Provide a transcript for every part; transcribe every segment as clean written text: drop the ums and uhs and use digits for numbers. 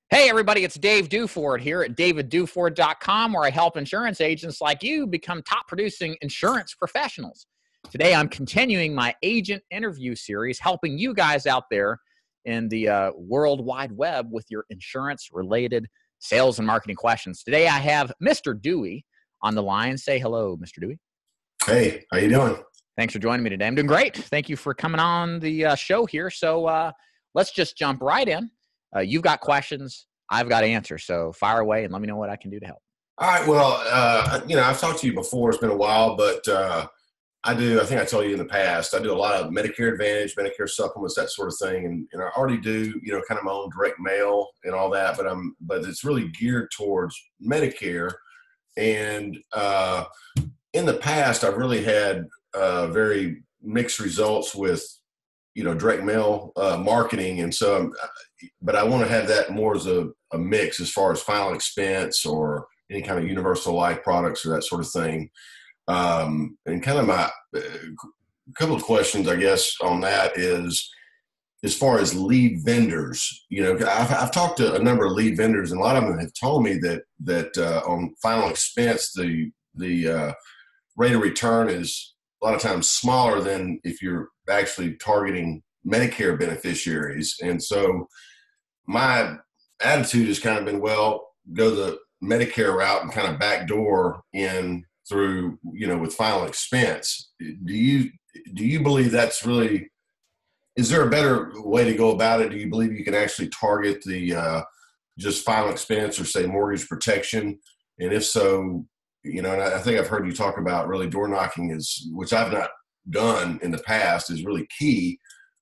Hey, everybody, it's Dave Duford here at davidduford.com, where I help insurance agents like you become top producing insurance professionals. Today, I'm continuing my agent interview series, helping you guys out there in the World Wide Web with your insurance related sales and marketing questions. Today, I have Mr. Dewey on the line. Say hello, Mr. Dewey. Hey, how you doing? Thanks for joining me today. I'm doing great. Thank you for coming on the show here. So let's just jump right in. You've got questions. I've got answers. So fire away and let me know what I can do to help. All right. Well, I've talked to you before. It's been a while, but I think I told you in the past, I do a lot of Medicare Advantage, Medicare supplements, that sort of thing. And I already do, kind of my own direct mail and all that, but it's really geared towards Medicare. And in the past, I've really had very mixed results with, direct mail marketing. And so, but I want to have that more as a mix as far as final expense or any kind of universal life products or that sort of thing. And kind of my couple of questions, I guess, on that is, as far as lead vendors, I've talked to a number of lead vendors, and a lot of them have told me that on final expense, the rate of return is a lot of times smaller than if you're actually targeting Medicare beneficiaries. And so my attitude has kind of been, well, go the Medicare route and kind of backdoor in through, with final expense. Do you believe that's really, is there a better way to go about it? Do you believe you can actually target the just final expense or say mortgage protection? And if so, and I think I've heard you talk about really door knocking which I've not done in the past, is really key.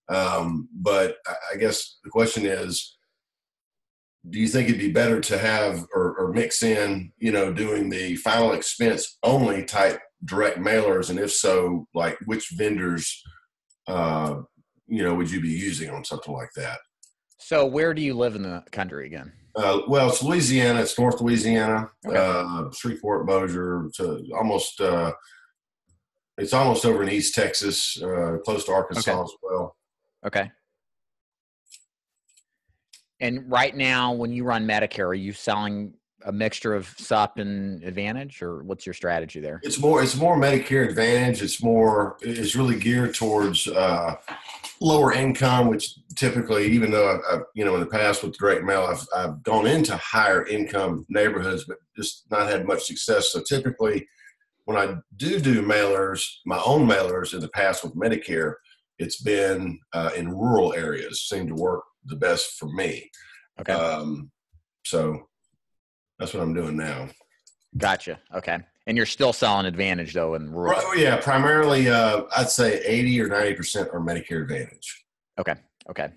But I guess the question is, do you think it'd be better to have or mix in, doing the final expense only type direct mailers? And if so, like which vendors, would you be using on something like that? So where do you live in the country again? Well, it's Louisiana. It's North Louisiana, Okay. Shreveport, Bossier, to almost, it's almost over in East Texas, close to Arkansas as well. Okay. And right now, when you run Medicare, are you selling a mixture of SUP and Advantage, or what's your strategy there? It's more Medicare Advantage. It's really geared towards lower income, which typically, even though I've in the past with direct mail, I've gone into higher income neighborhoods, but just not had much success. So typically, when I do mailers, my own mailers in the past with Medicare, it's been in rural areas, seem to work the best for me. Okay. So that's what I'm doing now. Gotcha. Okay. And you're still selling Advantage though in rural? Right, yeah, primarily I'd say 80 or 90% are Medicare Advantage. Okay. Okay.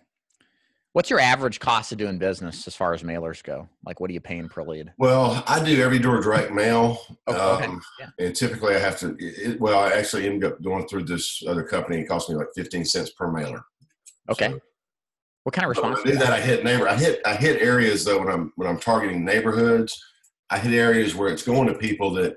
What's your average cost of doing business as far as mailers go? Like, what are you paying per lead? Well, I do every door direct mail. Okay. Yeah. And typically I have to, I actually ended up going through this other company. It cost me like 15 cents per mailer. Okay. So, what kind of response? When I do that, I hit areas though, when I'm targeting neighborhoods, I hit areas where it's going to people that,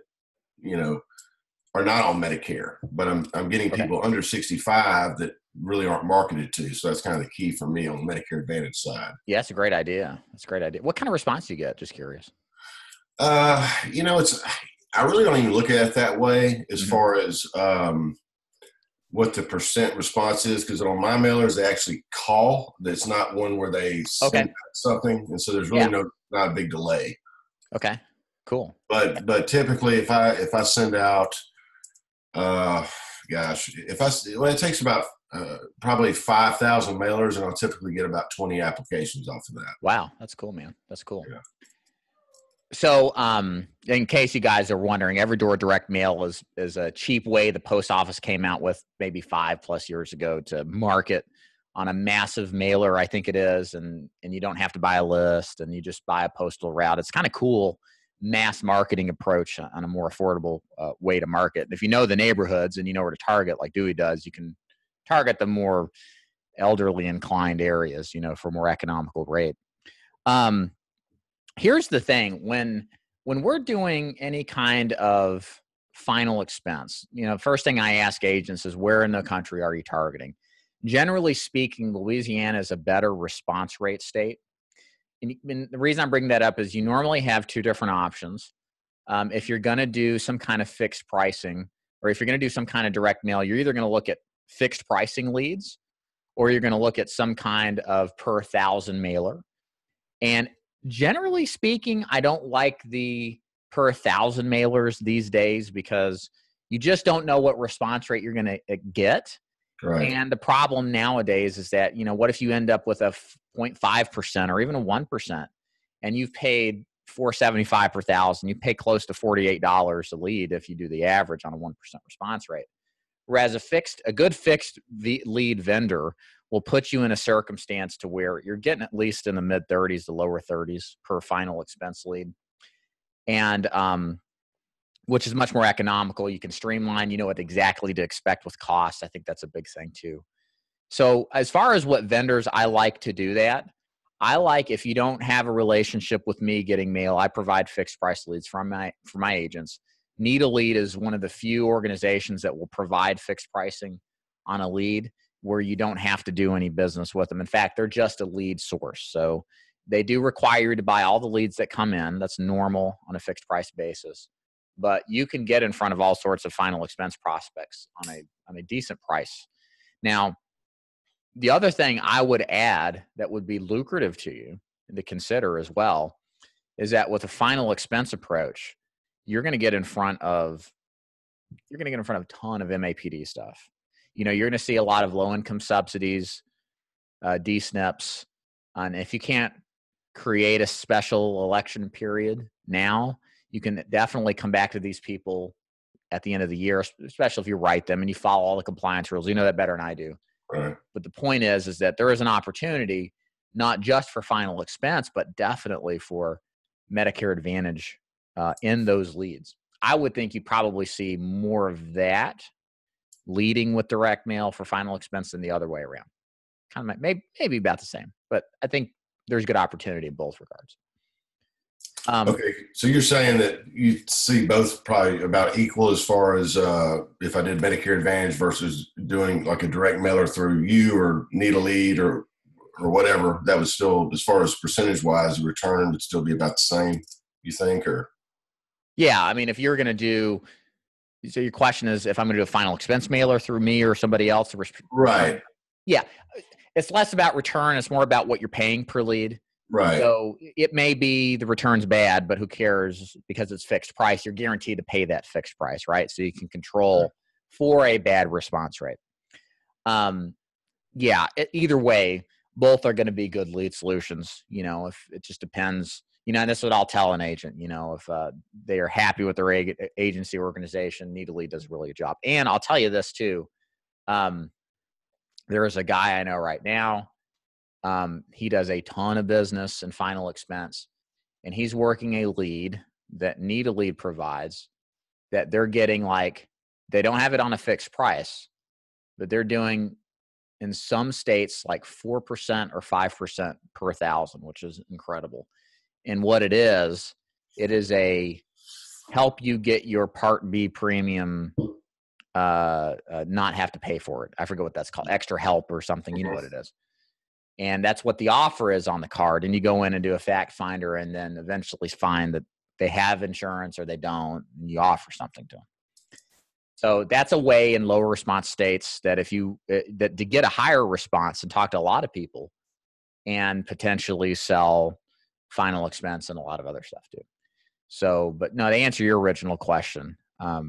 are not on Medicare, but I'm getting people under 65 that really aren't marketed to. So that's kind of the key for me on the Medicare Advantage side. Yeah, that's a great idea. That's a great idea. What kind of response do you get? Just curious. I really don't even look at it that way as far as what the percent response is, because on my mailers they actually call. That's not one where they send out something, and so there's really not a big delay. Okay, cool. But typically, if I send out, it takes about probably 5,000 mailers, and I'll typically get about 20 applications off of that. Wow, that's cool, man. That's cool. Yeah. So, in case you guys are wondering, every door direct mail is a cheap way the post office came out with maybe 5+ years ago to market on a massive mailer, I think it is, and you don't have to buy a list, and you just buy a postal route. It's kind of cool mass marketing approach on a more affordable way to market. And if you know the neighborhoods and you know where to target, like Dewey does, you can target the more elderly inclined areas, for a more economical rate. Here's the thing. When we're doing any kind of final expense, first thing I ask agents is, where in the country are you targeting? Generally speaking, Louisiana is a better response rate state. and the reason I'm bringing that up is you normally have two different options. If you're going to do some kind of fixed pricing, or if you're going to do some kind of direct mail, you're either going to look at fixed pricing leads, or you're going to look at some kind of per 1,000 mailer. And generally speaking, I don't like the per 1,000 mailers these days because you just don't know what response rate you're going to get. Right. And the problem nowadays is that, what if you end up with a 0.5% or even a 1%, and you've paid $4.75 per 1,000, you pay close to $48 a lead if you do the average on a 1% response rate. Whereas a good fixed lead vendor will put you in a circumstance to where you're getting at least in the mid 30s to lower 30s per final expense lead. And, which is much more economical. You can streamline, you know what exactly to expect with costs. I think that's a big thing too. So as far as what vendors I like to do that, I like, if you don't have a relationship with me getting mail, I provide fixed price leads for my agents. Need a Lead is one of the few organizations that will provide fixed pricing on a lead where you don't have to do any business with them. In fact, they're just a lead source. So they do require you to buy all the leads that come in. That's normal on a fixed price basis. But you can get in front of all sorts of final expense prospects on a decent price. Now, the other thing I would add that would be lucrative to you to consider as well is that with a final expense approach, you're going to get in front of a ton of MAPD stuff. You're going to see a lot of low income subsidies, DSNPs, and if you can't create a special election period now, you can definitely come back to these people at the end of the year, especially if you write them and you follow all the compliance rules. You know that better than I do. Right. But the point is that there is an opportunity, not just for final expense, but definitely for Medicare Advantage in those leads. I would think you probably see more of that leading with direct mail for final expense than the other way around. Kind of maybe about the same, but I think there's good opportunity in both regards. Okay, so you're saying that you see both probably about equal as far as if I did Medicare Advantage versus doing like a direct mailer through you or Need a Lead or whatever, that would still, as far as percentage wise, the return would still be about the same, you think? Or yeah, I mean, if you're going to do, so your question is if I'm going to do a final expense mailer through me or somebody else, right? Yeah, it's less about return; it's more about what you're paying per lead. Right. So it may be the return's bad, but who cares because it's fixed price. You're guaranteed to pay that fixed price, right? So you can control for a bad response rate. Either way, both are going to be good lead solutions. If it just depends, and this is what I'll tell an agent, if they are happy with their agency organization, Need a Lead does a really good job. And I'll tell you this too. There is a guy I know right now. He does a ton of business and final expense, and he's working a lead that Need a Lead provides that they're getting, like, they don't have it on a fixed price, but they're doing in some states like 4% or 5% per 1,000, which is incredible. And what it is a help you get your Part B premium, not have to pay for it. I forget what that's called, extra help or something. You know what it is. And that's what the offer is on the card. And you go in and do a fact finder and then eventually find that they have insurance or they don't, and you offer something to them. So that's a way in lower response states that that to get a higher response and talk to a lot of people and potentially sell final expense and a lot of other stuff too. So, but no, to answer your original question, I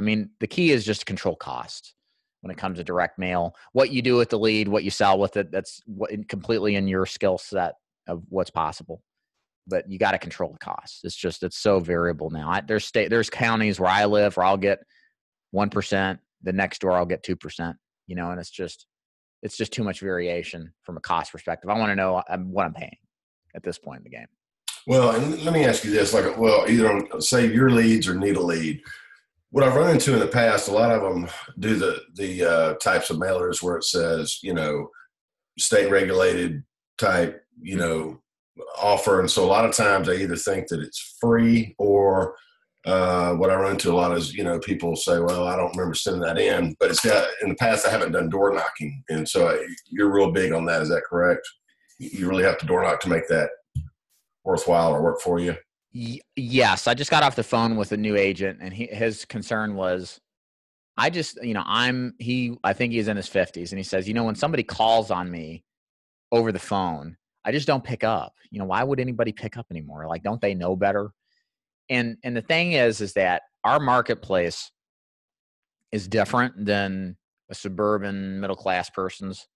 mean, the key is just to control costs. When it comes to direct mail, what you do with the lead, what you sell with it, that's completely in your skill set of what's possible. But you got to control the costs. It's so variable now. There's counties where I live where I'll get 1%, the next door I'll get 2%, and it's just too much variation from a cost perspective. I want to know what I'm paying at this point in the game. Well, and let me ask you this, either on, say, your leads or Need a Lead. What I've run into in the past, a lot of them do the types of mailers where it says, state regulated type, offer. And so a lot of times I either think that it's free or what I run into a lot is, people say, well, I don't remember sending that in, but in the past I haven't done door knocking. And so you're real big on that. Is that correct? you really have to door knock to make that worthwhile or work for you? Yes. I just got off the phone with a new agent, and his concern was, I just, I think he's in his 50s, and he says, when somebody calls on me over the phone, I just don't pick up. Why would anybody pick up anymore? Like, don't they know better? And the thing is that our marketplace is different than a suburban middle-class person's,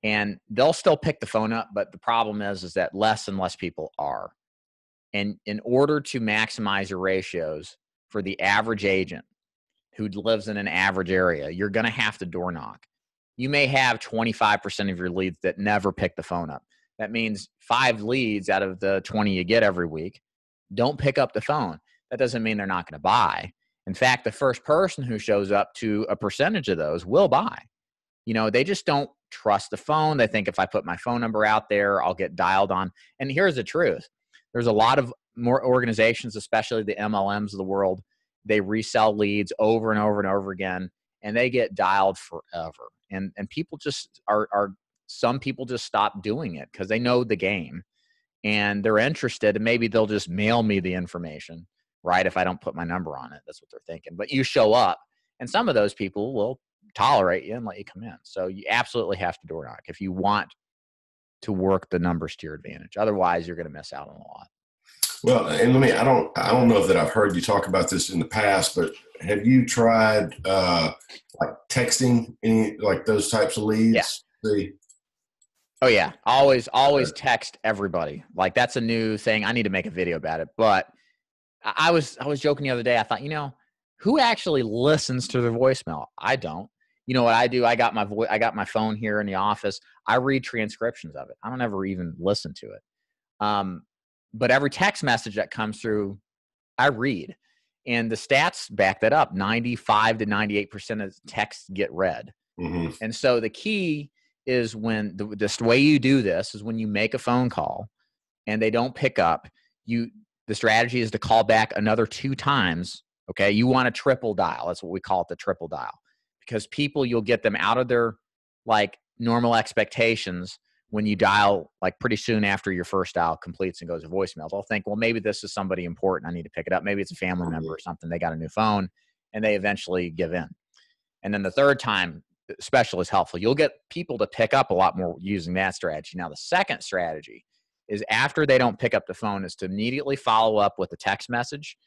and they'll still pick the phone up. But the problem is that less and less people are. And in order to maximize your ratios for the average agent who lives in an average area, you're going to have to door knock. You may have 25% of your leads that never pick the phone up. That means 5 leads out of the 20 you get every week don't pick up the phone. That doesn't mean they're not going to buy. In fact, the first person who shows up to a percentage of those will buy. They just don't trust the phone. They think if I put my phone number out there, I'll get dialed on. And here's the truth. There's a lot of more organizations, especially the MLMs of the world. They resell leads over and over and over again, and they get dialed forever. And people just some people just stop doing it because they know the game and they're interested, and maybe they'll just mail me the information, right? If I don't put my number on it, that's what they're thinking. But you show up, and some of those people will tolerate you and let you come in. So you absolutely have to door knock if you want to work the numbers to your advantage. Otherwise, you're going to miss out on a lot. Well, and I don't know that I've heard you talk about this in the past, but have you tried like texting any like those types of leads? Yeah. Oh yeah. Always text everybody. Like, that's a new thing. I need to make a video about it. But I was joking the other day. I thought, who actually listens to their voicemail? I don't. You know what I do? I got my phone here in the office. I read transcriptions of it. I don't ever even listen to it. But every text message that comes through, I read. And the stats back that up. 95 to 98% of texts get read. Mm-hmm. And so the key is when the way you do this is when you make a phone call and they don't pick up, the strategy is to call back another 2 times. Okay. You want a triple dial. That's what we call it, the triple dial, because you'll get them out of their like normal expectations. When you dial, like, pretty soon after your first dial completes and goes to voicemail, they'll think, well, maybe this is somebody important. I need to pick it up. Maybe it's a family member or something. They got a new phone, and they eventually give in. And then the third time, special is helpful. You'll get people to pick up a lot more using that strategy. Now, the second strategy is after they don't pick up the phone is to immediately follow up with a text message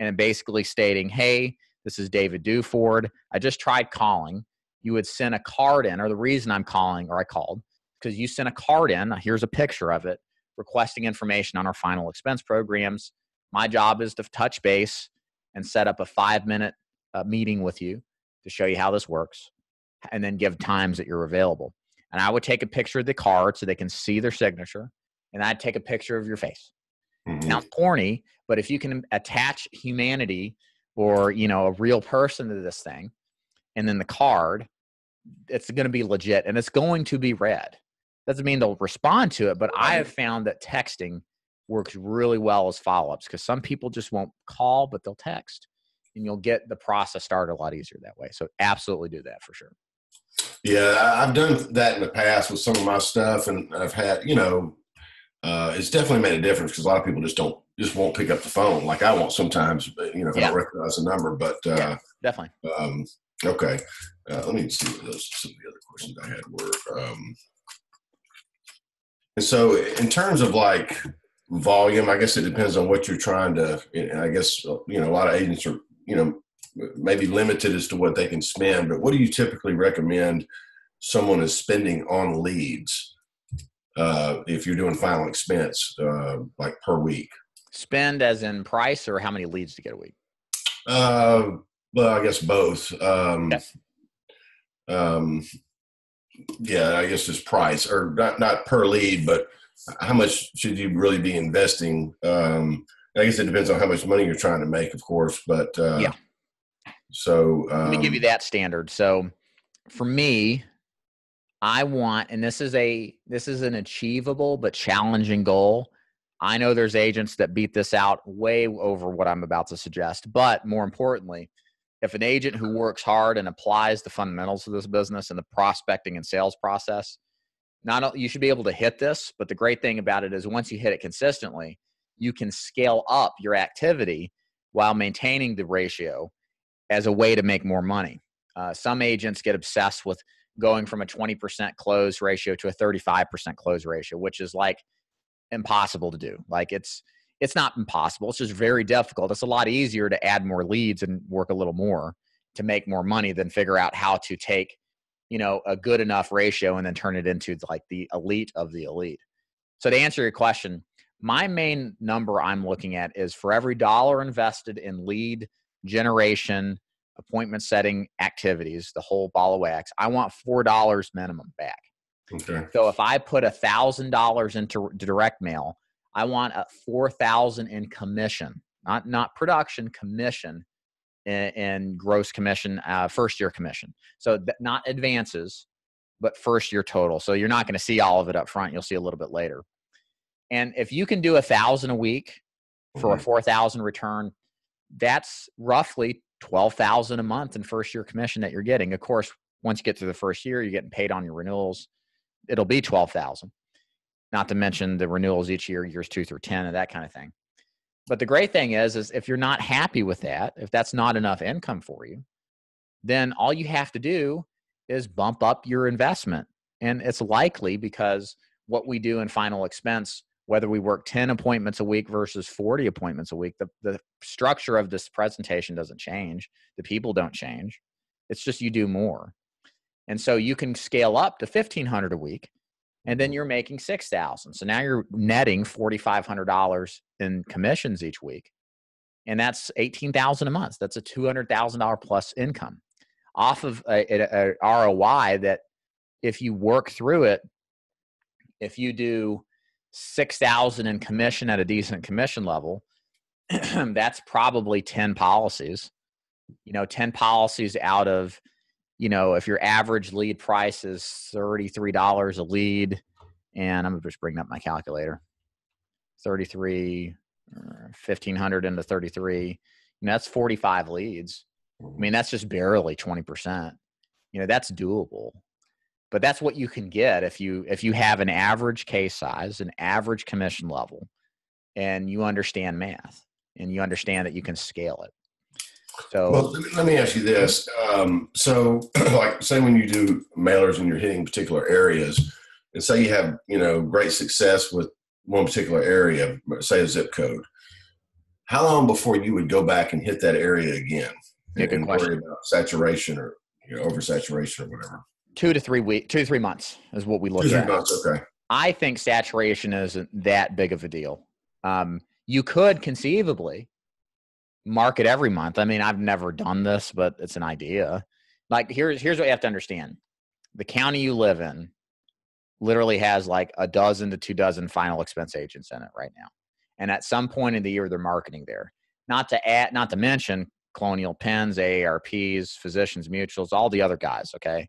and basically stating, hey, this is David Duford. I just tried calling. You would send a card in, or the reason I'm calling, or I called, because you sent a card in. Here's a picture of it, requesting information on our final expense programs. My job is to touch base and set up a 5-minute meeting with you to show you how this works, and then give times that you're available. And I would take a picture of the card so they can see their signature, and I'd take a picture of your face. Mm-hmm. Sounds corny, but if you can attach humanity or, a real person to this thing, and then the card, it's going to be legit and it's going to be read. Doesn't mean they'll respond to it, but I have found that texting works really well as follow-ups, because some people just won't call, but they'll text, and you'll get the process started a lot easier that way. So absolutely do that for sure. Yeah, I've done that in the past with some of my stuff, and I've had, it's definitely made a difference, because a lot of people just won't pick up the phone like I won't sometimes, if I don't recognize the number. But definitely. Okay, let me see what some of the other questions I had were. And so in terms of like volume, I guess it depends on what you're trying to, I guess, a lot of agents are, maybe limited as to what they can spend, but what do you typically recommend someone is spending on leads if you're doing final expense, like per week? Spend as in price, or how many leads to get a week? Well, I guess both. Yeah, I guess just price, or not per lead, but how much should you really be investing? I guess it depends on how much money you're trying to make, of course, but so let me give you that standard. So for me, I want, and this is an achievable but challenging goal. I know there's agents that beat this out way over what I'm about to suggest, but more importantly, if an agent who works hard and applies the fundamentals of this business and the prospecting and sales process, You should be able to hit this, but the great thing about it is once you hit it consistently, you can scale up your activity while maintaining the ratio as a way to make more money. Some agents get obsessed with going from a 20% close ratio to a 35% close ratio, which is like impossible to do. Like it's not impossible. It's just very difficult. It's a lot easier to add more leads and work a little more to make more money than figure out how to take, a good enough ratio and then turn it into like the elite of the elite. So to answer your question, my main number I'm looking at is for every dollar invested in lead generation, appointment setting activities, the whole ball of wax, I want $4 minimum back. Okay. So if I put $1,000 into direct mail, I want a $4,000 in commission, not production, commission in gross commission, first year commission. So not advances, but first year total. So you're not going to see all of it up front. You'll see a little bit later. And if you can do $1,000 a week for a $4,000 return, that's roughly $12,000 a month in first year commission that you're getting. Of course, once you get through the first year, you're getting paid on your renewals. It'll be $12,000. Not to mention the renewals each year, years 2 through 10, and that kind of thing. But the great thing is if you're not happy with that, if that's not enough income for you, then all you have to do is bump up your investment. And it's likely because what we do in final expense, whether we work 10 appointments a week versus 40 appointments a week, the structure of this presentation doesn't change. The people don't change. It's just you do more. And so you can scale up to $1,500 a week, and then you're making $6,000. So now you're netting $4,500 in commissions each week, and that's $18,000 a month. That's a $200,000 plus income off of a ROI that, if you work through it, if you do $6,000 in commission at a decent commission level, that's probably 10 policies. 10 policies out of, if your average lead price is $33 a lead, and I'm just bringing up my calculator, 1,500 into 33, that's 45 leads. I mean, that's just barely 20%. That's doable. But that's what you can get if you have an average case size, an average commission level, and you understand math and you understand that you can scale it. So, well, let me ask you this. So like, say when you do mailers and you're hitting particular areas, and say you have, great success with one particular area, say a zip code, how long before you would go back and hit that area again and worry about saturation or oversaturation or whatever? 2 to 3 months is what we look at. 2 to 3 months. Okay. I think saturation isn't that big of a deal. You could conceivably market every month. I mean, I've never done this, but it's an idea. Like here's what you have to understand. The county you live in literally has like a dozen to 2 dozen final expense agents in it right now. And at some point in the year, they're marketing there. Not to mention Colonial Penns, AARPs, Physicians Mutuals, all the other guys. Okay.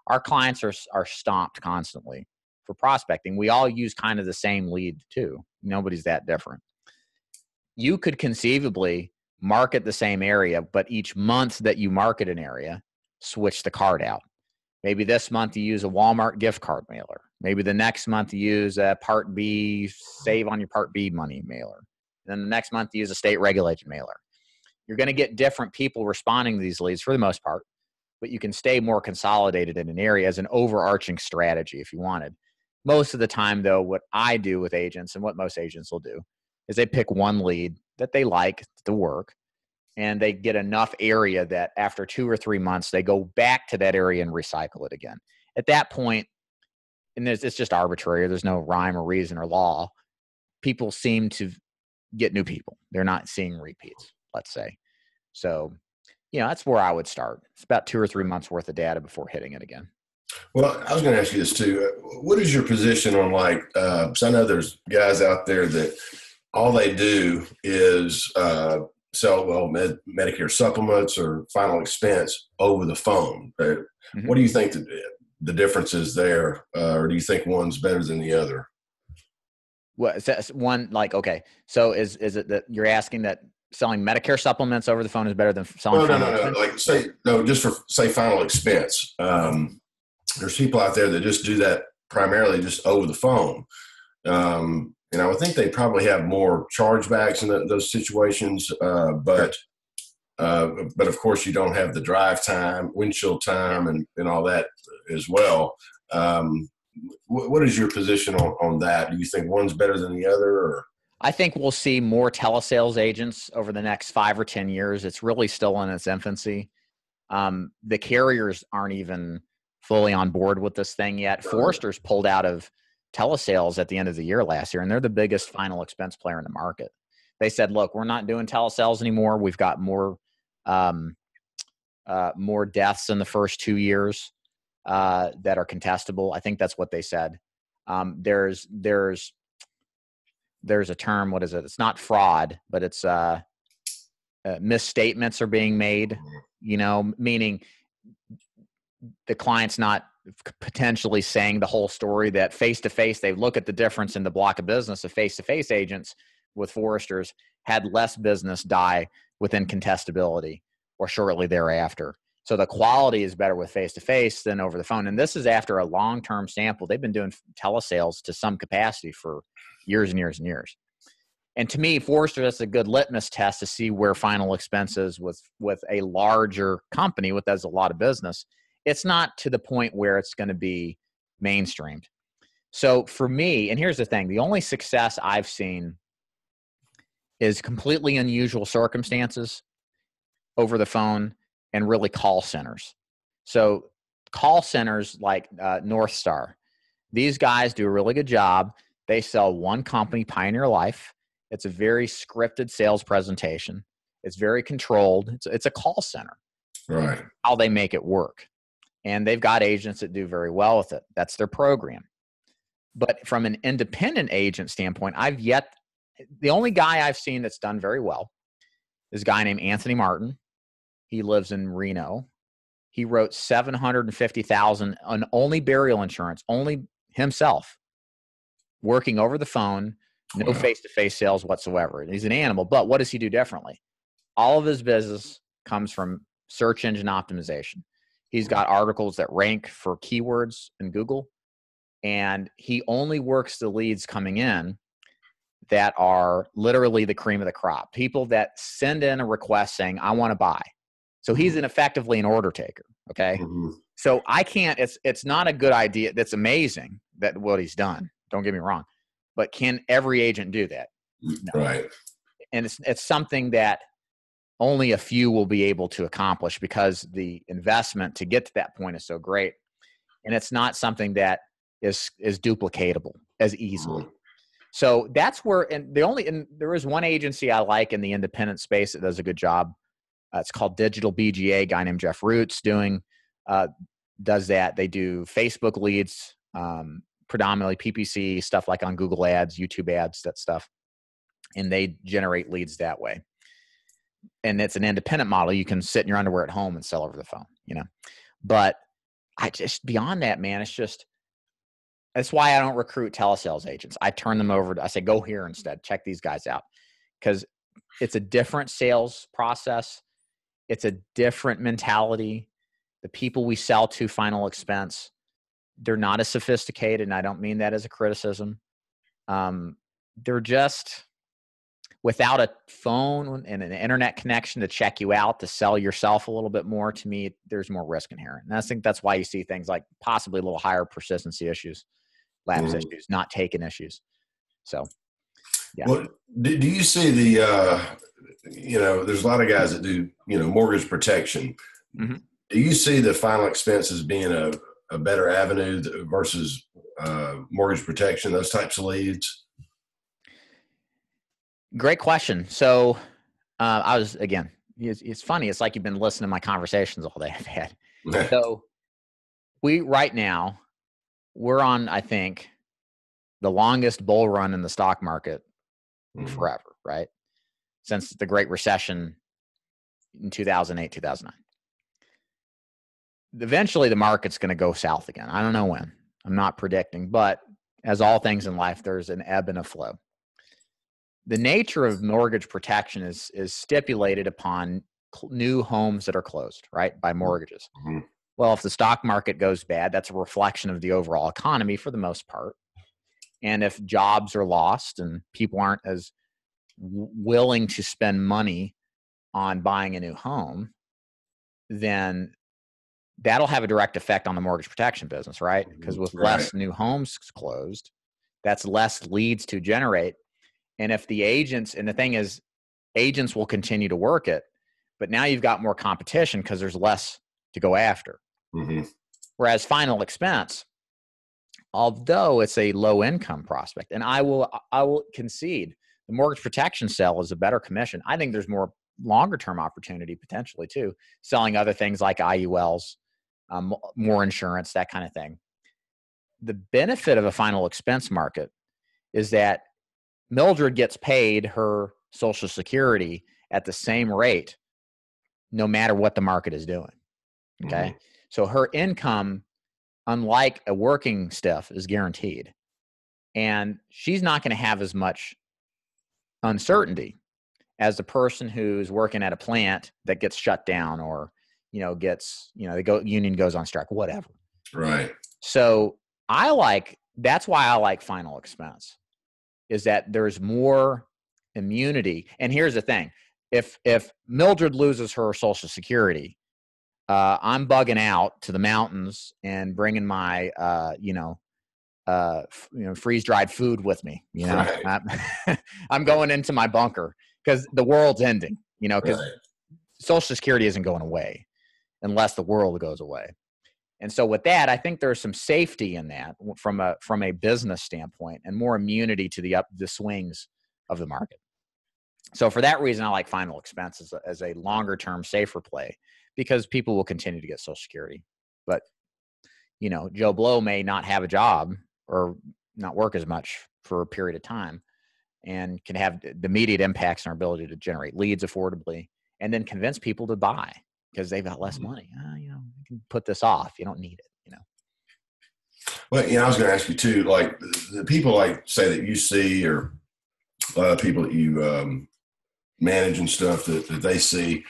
Our clients are stomped constantly for prospecting. We all use kind of the same lead too. Nobody's that different. You could conceivably market the same area, but each month that you market an area, switch the card out. Maybe this month you use a Walmart gift card mailer. Maybe the next month you use a Part B, save on your Part B money mailer. Then the next month you use a state regulated mailer. You're going to get different people responding to these leads for the most part, but you can stay more consolidated in an area as an overarching strategy if you wanted. Most of the time, though, what I do with agents and what most agents will do is they pick one lead that they like to work, and they get enough area that after 2 or 3 months, they go back to that area and recycle it again. At that point, and it's just arbitrary. There's no rhyme or reason or law. People seem to get new people. They're not seeing repeats, let's say. So, that's where I would start. It's about 2 or 3 months worth of data before hitting it again. Well, I was going to ask you this too. What is your position on so I know there's guys out there that all they do is sell Medicare supplements or final expense over the phone. Mm-hmm. What do you think the difference is there, or do you think one's better than the other? Well, one okay. So is it that you're asking that selling Medicare supplements over the phone is better than selling? No. Just for say final expense. There's people out there that just do that primarily just over the phone. And I would think they probably have more chargebacks in those situations, but of course you don't have the drive time, windshield time, and all that as well. What is your position on that? Do you think one's better than the other? Or? I think we'll see more telesales agents over the next 5 or 10 years. It's really still in its infancy. The carriers aren't even fully on board with this thing yet. Forrester's pulled out of telesales at the end of the year last year, and they're the biggest final expense player in the market. They said, look, we're not doing telesales anymore. We've got more deaths in the first 2 years that are contestable. I think that's what they said. There's a term, what is it? It's not fraud, but it's misstatements are being made, meaning the client's not potentially saying the whole story. That face-to-face, they look at the difference in the block of business of face-to-face agents with Foresters had less business die within contestability or shortly thereafter. So the quality is better with face-to-face than over the phone. And this is after a long-term sample. They've been doing telesales to some capacity for years and years and years. And to me, Forrester, that's a good litmus test to see where final expenses with a larger company with does a lot of business. It's not to the point where it's going to be mainstreamed. So for me, and here's the thing, the only success I've seen is completely unusual circumstances over the phone and really call centers. So call centers like North Star, these guys do a really good job. They sell one company, Pioneer Life. It's a very scripted sales presentation. It's very controlled. It's a call center. Right. How they make it work. And they've got agents that do very well with it. That's their program. But from an independent agent standpoint, the only guy I've seen that's done very well is a guy named Anthony Martin. He lives in Reno. He wrote $750,000 on only burial insurance, only himself, working over the phone, no face-to-face sales whatsoever. He's an animal, but what does he do differently? All of his business comes from search engine optimization. He's got articles that rank for keywords in Google, and he only works the leads coming in that are literally the cream of the crop, people that send in a request saying, I want to buy. So he's effectively an order taker, okay? Mm-hmm. So I can't, it's not a good idea. That's amazing that what he's done. Don't get me wrong. But can every agent do that? No. Right. And it's something that only a few will be able to accomplish because the investment to get to that point is so great. And it's not something that is duplicatable as easily. Mm-hmm. So that's where, and there is one agency I like in the independent space that does a good job. It's called Digital BGA. A guy named Jeff Roots does that. They do Facebook leads, predominantly PPC stuff like on Google ads, YouTube ads, that stuff. And they generate leads that way. And it's an independent model. You can sit in your underwear at home and sell over the phone, but I just, beyond that, man, that's why I don't recruit telesales agents. I turn them over. I say, go here instead. Check these guys out. Because it's a different sales process. It's a different mentality. The people we sell to final expense, they're not as sophisticated, and I don't mean that as a criticism. They're just, without a phone and an internet connection to check you out, to sell yourself a little bit more, to me, there's more risk inherent. And I think that's why you see things like possibly a little higher persistency issues, lapse issues, not taken issues. So, yeah. Well, do you see there's a lot of guys that do, mortgage protection. Mm-hmm. Do you see the final expense as being a better avenue versus mortgage protection, those types of leads? Great question. So it's funny. It's like you've been listening to my conversations all day I've had. So we're on, I think, the longest bull run in the stock market forever, right? Since the Great Recession in 2008, 2009. Eventually the market's going to go south again. I don't know when. I'm not predicting, but as all things in life, there's an ebb and a flow. The nature of mortgage protection is stipulated upon new homes that are closed, right, by mortgages. Mm-hmm. Well, if the stock market goes bad, that's a reflection of the overall economy for the most part. And if jobs are lost and people aren't as willing to spend money on buying a new home, then that'll have a direct effect on the mortgage protection business, right? Because with less new homes closed, that's less leads to generate. And if the agents, and the thing is, agents will continue to work it, but now you've got more competition because there's less to go after. Mm-hmm. Whereas final expense, although it's a low income prospect, and I will concede the mortgage protection sale is a better commission. I think there's more longer term opportunity potentially too, selling other things like IULs, more insurance, that kind of thing. The benefit of a final expense market is that Mildred gets paid her Social Security at the same rate, no matter what the market is doing. Okay. Mm-hmm. So her income, unlike a working stiff, is guaranteed. And she's not going to have as much uncertainty as the person who's working at a plant that gets shut down or, union goes on strike, whatever. Right. So that's why I like final expense, is that there's more immunity. And here's the thing. If Mildred loses her Social Security, I'm bugging out to the mountains and bringing my, freeze-dried food with me. Right. I'm going into my bunker because the world's ending, because Social Security isn't going away unless the world goes away. And so with that, I think there's some safety in that from a business standpoint and more immunity to the swings of the market. So for that reason, I like final expense as a longer term, safer play, because people will continue to get Social Security. But, Joe Blow may not have a job or not work as much for a period of time and can have the immediate impacts on our ability to generate leads affordably and then convince people to buy because they've got less money. You can put this off. You don't need it, Well, I was going to ask you too, like the people say that you see, or a lot of people that you manage and stuff that they see,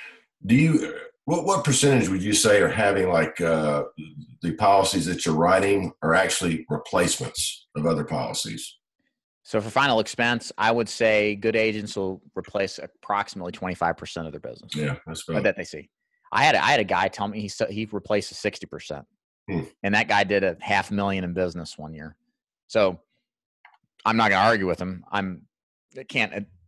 what percentage would you say are having the policies that you're writing are actually replacements of other policies? So for final expense, I would say good agents will replace approximately 25% of their business. Yeah, that's right. That they see. I had a guy tell me he replaces 60%, and that guy did $500,000 in business one year. So I'm not going to argue with him.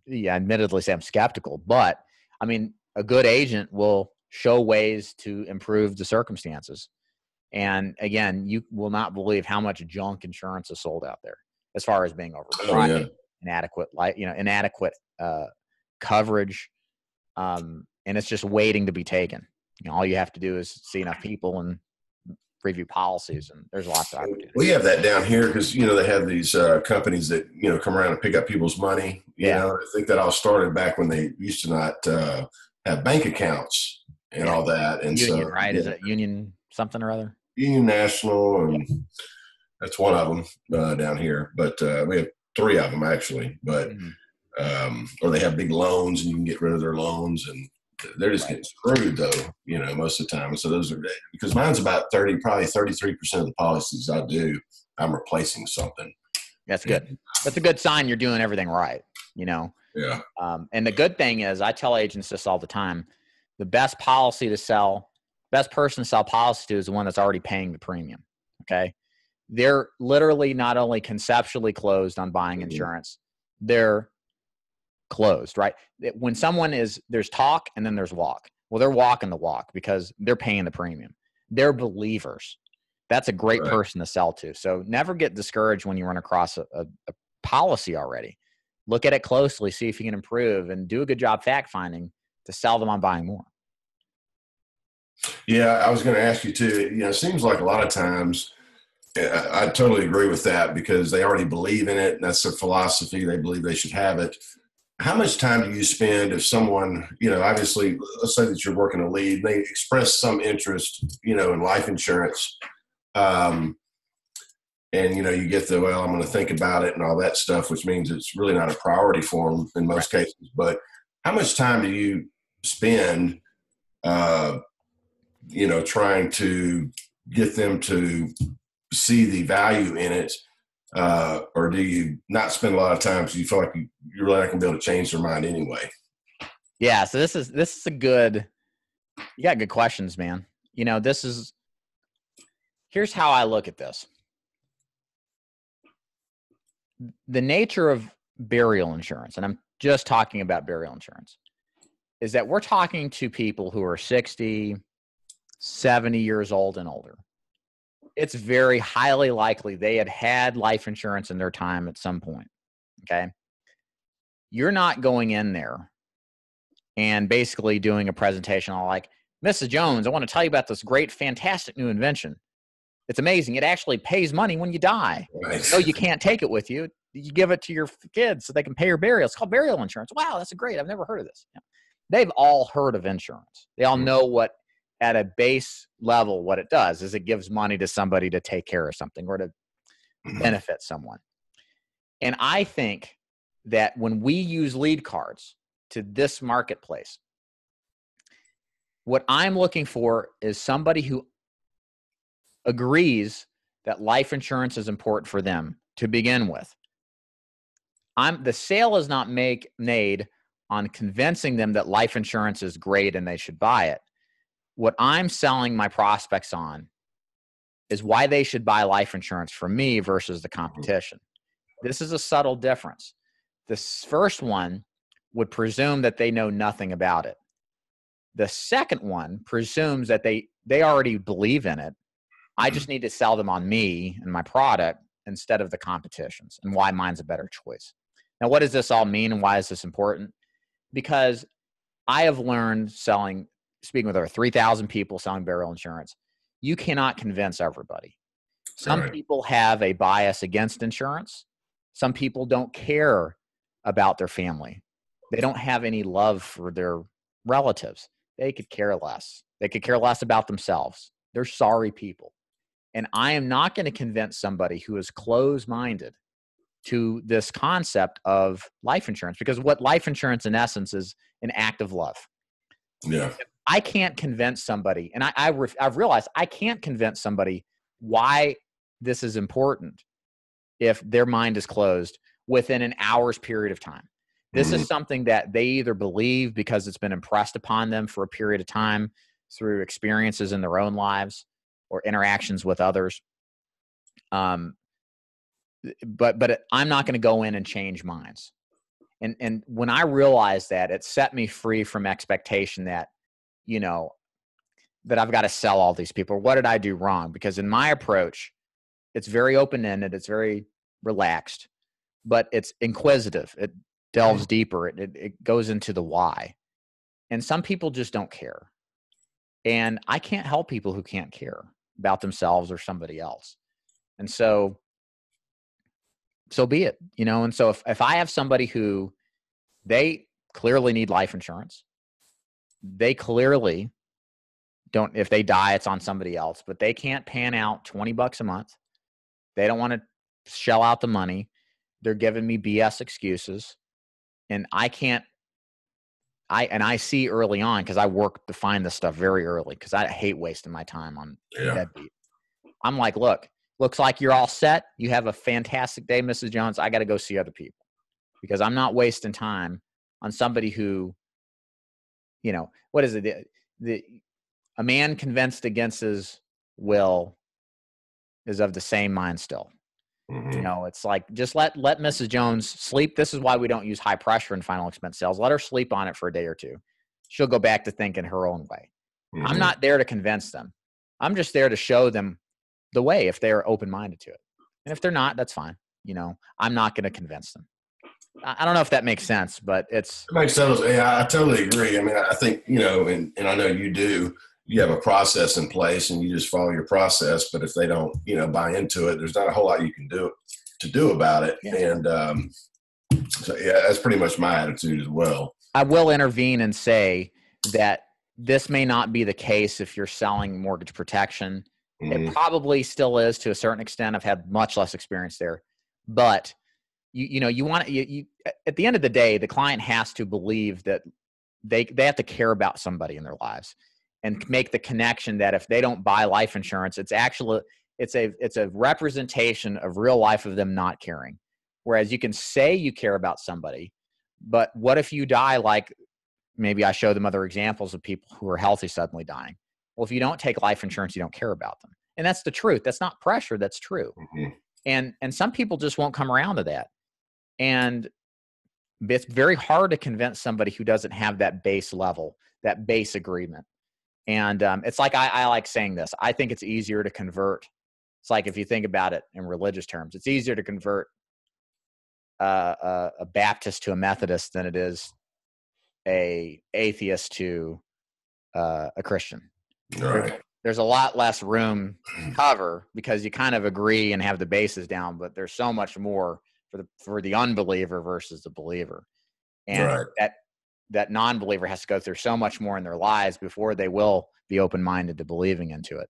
Admittedly say I'm skeptical, but I mean, a good agent will show ways to improve the circumstances. And again, you will not believe how much junk insurance is sold out there as far as being overpriced, inadequate coverage. And it's just waiting to be taken. All you have to do is see enough people and review policies, and there's lots of opportunities. We have that down here because, they have these companies that, come around and pick up people's money. I think that all started back when they used to not have bank accounts and all that. And Union, so, right? Is it Union something or other? Union National, and that's one of them down here. But we have 3 of them actually. But or they have big loans, and you can get rid of their loans, and they're just getting screwed though, most of the time. And so those are, because mine's about probably 33% of the policies I do, I'm replacing something. That's good. That's a good sign you're doing everything right, Yeah. And the good thing is, I tell agents this all the time, the best person to sell policy to is the one that's already paying the premium. Okay. They're literally not only conceptually closed on buying insurance, they're closed, right? When there's talk and then there's walk. Well, they're walking the walk because they're paying the premium. They're believers. That's a great person to sell to. So never get discouraged when you run across a policy already. Look at it closely, see if you can improve, and do a good job fact finding to sell them on buying more. Yeah, I was going to ask you too. It seems like a lot of times, I totally agree with that because they already believe in it, and that's their philosophy. They believe they should have it. How much time do you spend if someone, obviously, let's say that you're working a lead, and they express some interest, in life insurance, and, you get I'm going to think about it and all that stuff, which means it's really not a priority for them in most cases. But how much time do you spend trying to get them to see the value in it? Or do you not spend a lot of time because you feel like you're really not going to be able to change their mind anyway? Yeah. So this is a good, you got good questions, man. Here's how I look at this. The nature of burial insurance, and I'm just talking about burial insurance, is that we're talking to people who are 60, 70 years old and older. It's very highly likely they had life insurance in their time at some point. Okay. You're not going in there and basically doing a presentation on like, Mrs. Jones, I want to tell you about this great, fantastic new invention. It's amazing. It actually pays money when you die. Right. No, you can't take it with you. You give it to your kids so they can pay your burial. It's called burial insurance. Wow, that's great. I've never heard of this. Yeah. They've all heard of insurance. They all know what, at a base level, what it does is it gives money to somebody to take care of something or to benefit someone. And I think that when we use lead cards to this marketplace, what I'm looking for is somebody who agrees that life insurance is important for them to begin with. The sale is not made on convincing them that life insurance is great and they should buy it. What I'm selling my prospects on is why they should buy life insurance from me versus the competition. This is a subtle difference. This first one would presume that they know nothing about it. The second one presumes that they already believe in it. I just need to sell them on me and my product instead of the competitions and why mine's a better choice. Now, what does this all mean and why is this important? Because I have learned speaking with over 3,000 people selling burial insurance, you cannot convince everybody. Some people have a bias against insurance. Some people don't care about their family. They don't have any love for their relatives. They could care less. They could care less about themselves. They're sorry people. And I am not going to convince somebody who is closed-minded to this concept of life insurance, because what life insurance in essence is an act of love. Yeah. I can't convince somebody, and I've realized I can't convince somebody why this is important if their mind is closed within an hour's period of time. This is something that they either believe because it's been impressed upon them for a period of time through experiences in their own lives or interactions with others. But I'm not going to go in and change minds. And when I realized that, it set me free from expectation that, that I've got to sell all these people. What did I do wrong? Because in my approach, it's very open-ended. It's very relaxed, but it's inquisitive. It delves deeper. It goes into the why. And some people just don't care. And I can't help people who can't care about themselves or somebody else. And so be it, And so if I have somebody who they clearly need life insurance, they clearly don't, if they die, it's on somebody else, but they can't pan out $20 a month. They don't want to shell out the money. They're giving me BS excuses. And I see early on, because I work to find this stuff very early, because I hate wasting my time on deadbeat. I'm like, look, looks like you're all set. You have a fantastic day, Mrs. Jones. I got to go see other people, because I'm not wasting time on somebody who, what is it? A man convinced against his will is of the same mind still. It's like, just let Mrs. Jones sleep. This is why we don't use high pressure in final expense sales. Let her sleep on it for a day or two. She'll go back to thinking her own way. I'm not there to convince them. I'm just there to show them the way if they're open-minded to it. And if they're not, that's fine. I'm not going to convince them. I don't know if that makes sense, but it makes sense. Yeah, I totally agree. I mean, I think, and I know you do, you have a process in place and you just follow your process. But if they don't, buy into it, there's not a whole lot you can do about it. Yeah. And so, yeah, that's pretty much my attitude as well. I will intervene and say that this may not be the case if you're selling mortgage protection. It probably still is to a certain extent. I've had much less experience there, but you want to, at the end of the day, the client has to believe that they have to care about somebody in their lives. and make the connection that if they don't buy life insurance, it's a representation of real life of them not caring. Whereas you can say you care about somebody, but what if you die? Like maybe I show them other examples of people who are healthy suddenly dying. Well, if you don't take life insurance, you don't care about them. And that's the truth. That's not pressure. That's true. And some people just won't come around to that. And it's very hard to convince somebody who doesn't have that base level, that base agreement. And it's like, I like saying this. I think it's easier to convert. It's like, if you think about it in religious terms, it's easier to convert a Baptist to a Methodist than it is a atheist to a Christian. Right. There's a lot less room to cover because you kind of agree and have the bases down, but there's so much more for the unbeliever versus the believer. And that non-believer has to go through so much more in their lives before they will be open-minded to believing into it.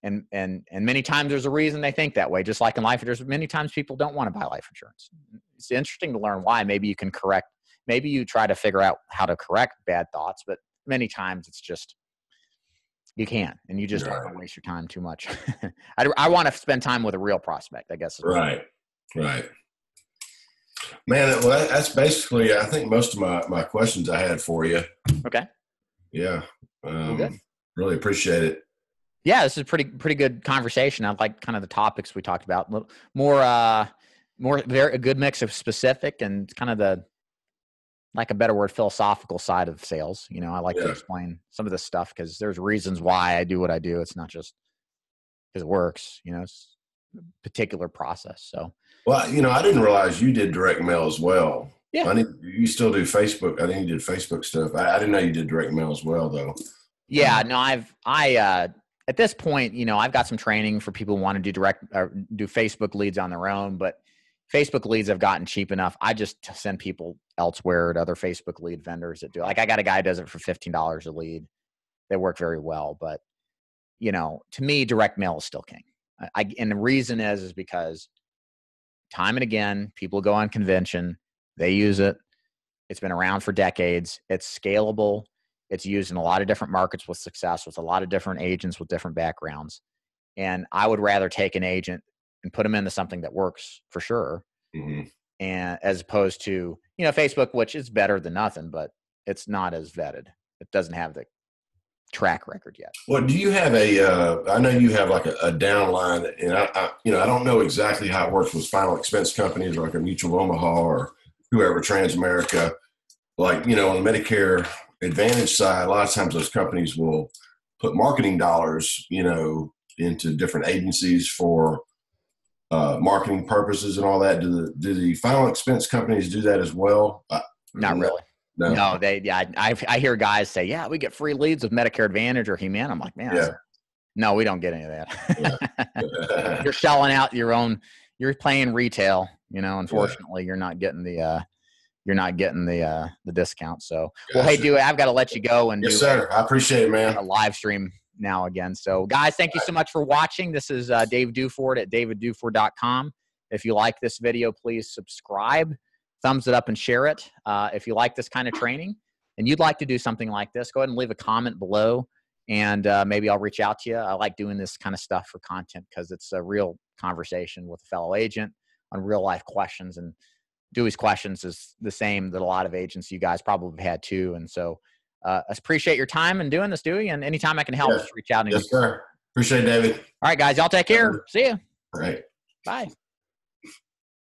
And many times there's a reason they think that way. Just like in life, there's many times people don't want to buy life insurance. It's interesting to learn why. Maybe you try to figure out how to correct bad thoughts, but many times it's just, you can't, and you just don't want to waste your time too much. I want to spend time with a real prospect, I guess. Right. Man, well, that's basically, I think, most of my questions I had for you. Okay. Yeah. Really appreciate it. Yeah, this is a pretty good conversation. I like kind of the topics we talked about. A good mix of specific and kind of the, like a better word, philosophical side of sales. You know, I like to explain some of this stuff because there's reasons why I do what I do. It's not just because it works, you know, it's a particular process. So, well, you know, I didn't realize you did direct mail as well. Yeah. You still do Facebook. I think you did Facebook stuff. I didn't know you did direct mail as well, though. Yeah, no, at this point, you know, I've got some training for people who want to do Facebook leads on their own, but Facebook leads have gotten cheap enough. I just send people elsewhere to other Facebook lead vendors that do. Like, I got a guy who does it for $15 a lead. They work very well, but you know, to me, direct mail is still king. And the reason is because time and again, people go on convention, they use it. It's been around for decades. It's scalable. It's used in a lot of different markets with success, with a lot of different agents with different backgrounds. And I would rather take an agent and put them into something that works for sure. And as opposed to, you know, Facebook, which is better than nothing, but it's not as vetted. It doesn't have the track record yet. Well, do you have I know you have like a downline, and I don't know exactly how it works with final expense companies like a Mutual Omaha or whoever, Transamerica. Like, you know, on the Medicare Advantage side, a lot of times those companies will put marketing dollars, you know, into different agencies for marketing purposes and all that. Do the final expense companies do that as well? Not really. No. I hear guys say, yeah, we get free leads with Medicare Advantage or Humana. I'm like, man, no, we don't get any of that. You're selling out you're playing retail, you know, unfortunately you're not getting the discount. So, well, hey, Dewey, I've got to let you go and yes, sir. I appreciate it, man. A live stream now again. So guys, thank you so much for watching. This is Dave Duford at davidduford.com. If you like this video, please subscribe, thumbs it up, and share it. If you like this kind of training and you'd like to do something like this, go ahead and leave a comment below, and maybe I'll reach out to you. I like doing this kind of stuff for content because it's a real conversation with a fellow agent on real life questions, and Dewey's questions is the same that a lot of agents you guys probably have had too. And so I appreciate your time in doing this, Dewey, and anytime I can help, just reach out. Yes, sir. Appreciate it, David. All right, guys, y'all take care. See you. All right. Bye.